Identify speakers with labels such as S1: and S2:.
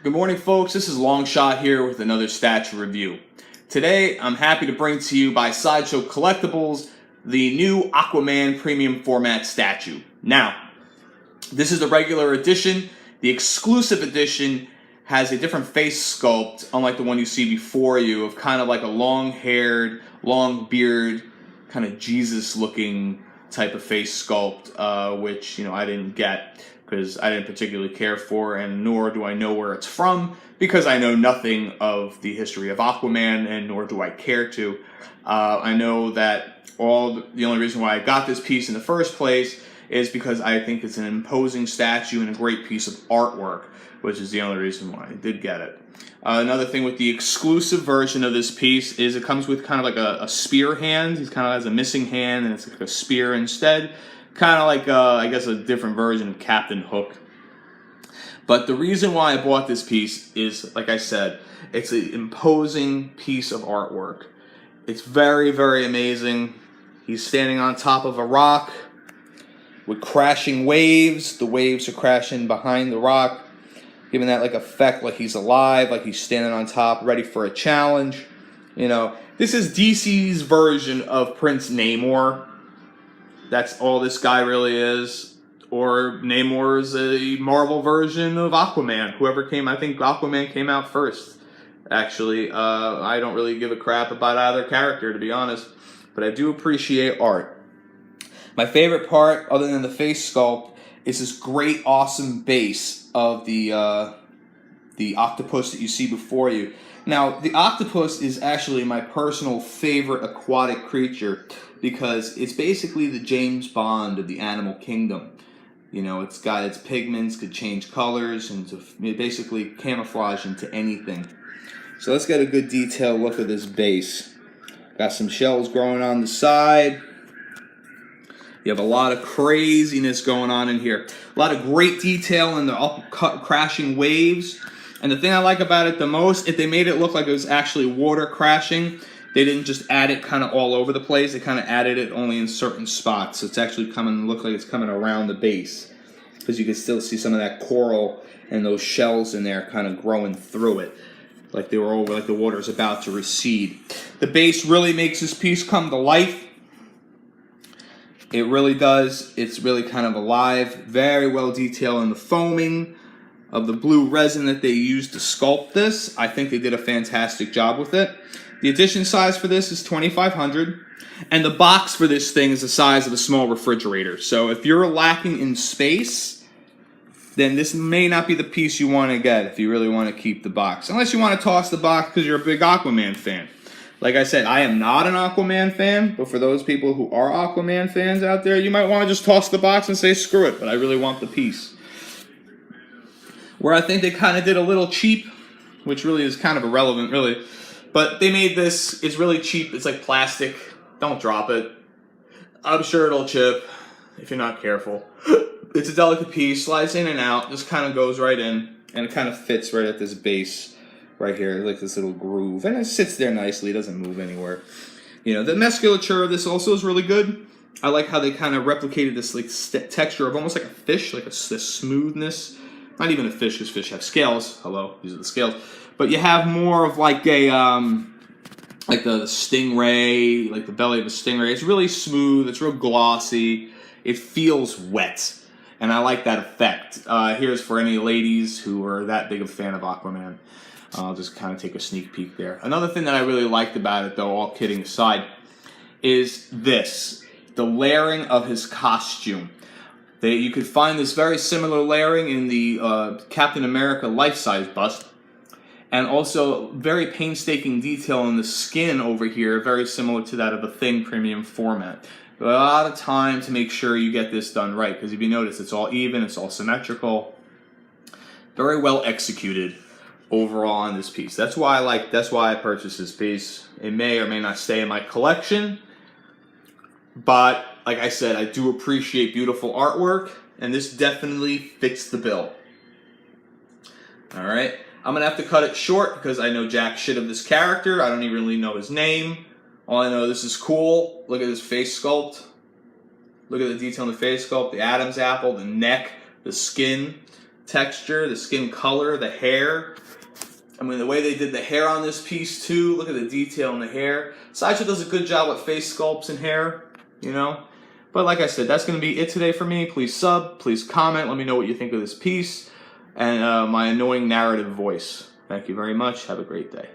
S1: Good morning, folks. This is Long Shot here with another statue review. Today, I'm happy to bring to you by Sideshow Collectibles the new Aquaman premium format statue. Now, this is the regular edition. The exclusive edition has a different face sculpt, unlike the one you see before you, of kind of like a long-haired, long-beard, kind of Jesus-looking type of face sculpt, which I didn't get because I didn't particularly care for, and nor do I know where it's from because I know nothing of the history of Aquaman, and nor do I care to. I know that the only reason why I got this piece in the first place is because I think it's an imposing statue and a great piece of artwork, which is the only reason why I did get it. Another thing with the exclusive version of this piece is it comes with kind of like a spear hand. He kind of has a missing hand, and it's like a spear instead. Kind of like, I guess, a different version of Captain Hook. But the reason why I bought this piece is, like I said, it's an imposing piece of artwork. It's very, very amazing. He's standing on top of a rock with crashing waves. The waves are crashing behind the rock, giving that like effect like he's alive, like he's standing on top, ready for a challenge. This is DC's version of Prince Namor. That's all this guy really is. Or Namor is a Marvel version of Aquaman. I think Aquaman came out first. Actually, I don't really give a crap about either character, to be honest. But I do appreciate art. My favorite part, other than the face sculpt, is this great, awesome base of the octopus that you see before you. Now, the octopus is actually my personal favorite aquatic creature because it's basically the James Bond of the animal kingdom. It's got its pigments, could change colors, and basically camouflage into anything. So let's get a good detailed look at this base. Got some shells growing on the side. You have a lot of craziness going on in here. A lot of great detail in the crashing waves. And the thing I like about it the most, if they made it look like it was actually water crashing, they didn't just add it kind of all over the place. They kind of added it only in certain spots. So it's actually look like it's coming around the base. Because you can still see some of that coral and those shells in there kind of growing through it. Like they were over, like the water's about to recede. The base really makes this piece come to life. It really does. It's really kind of alive. Very well detailed in the foaming of the blue resin that they used to sculpt this. I think they did a fantastic job with it. The edition size for this is 2,500, and the box for this thing is the size of a small refrigerator. So if you're lacking in space, then this may not be the piece you want to get if you really want to keep the box. Unless you want to toss the box because you're a big Aquaman fan. Like I said, I am not an Aquaman fan, but for those people who are Aquaman fans out there, you might want to just toss the box and say, screw it, but I really want the piece. Where I think they kind of did a little cheap, which really is kind of irrelevant, really. But they made this, it's really cheap, it's like plastic. Don't drop it. I'm sure it'll chip if you're not careful. It's a delicate piece, slides in and out, just kind of goes right in, and it kind of fits right at this base right here, like this little groove. And it sits there nicely, it doesn't move anywhere. The musculature of this also is really good. I like how they kind of replicated this like texture of almost like a fish, like this smoothness. Not even a fish, because fish have scales. Hello, these are the scales. But you have more of like a, like the stingray, like the belly of a stingray. It's really smooth. It's real glossy. It feels wet. And I like that effect. Here's for any ladies who are that big of a fan of Aquaman. I'll just kind of take a sneak peek there. Another thing that I really liked about it, though, all kidding aside, is this. The layering of his costume. You could find this very similar layering in the Captain America life-size bust. And also very painstaking detail in the skin over here, very similar to that of the Thing premium format. A lot of time to make sure you get this done right, because if you notice, it's all even, it's all symmetrical. Very well executed overall on this piece. That's why I purchased this piece. It may or may not stay in my collection, but like I said, I do appreciate beautiful artwork, and this definitely fits the bill. Alright, I'm going to have to cut it short because I know jack shit of this character. I don't even really know his name. All I know, this is cool. Look at his face sculpt. Look at the detail in the face sculpt, the Adam's apple, the neck, the skin. texture, the skin color, the hair. I mean, the way they did the hair on this piece too. Look at the detail in the hair. Sideshow does a good job with face sculpts and hair, you know. But like I said, that's going to be it today for me. Please sub, please comment, let me know what you think of this piece and my annoying narrative voice. Thank you very much. Have a great day.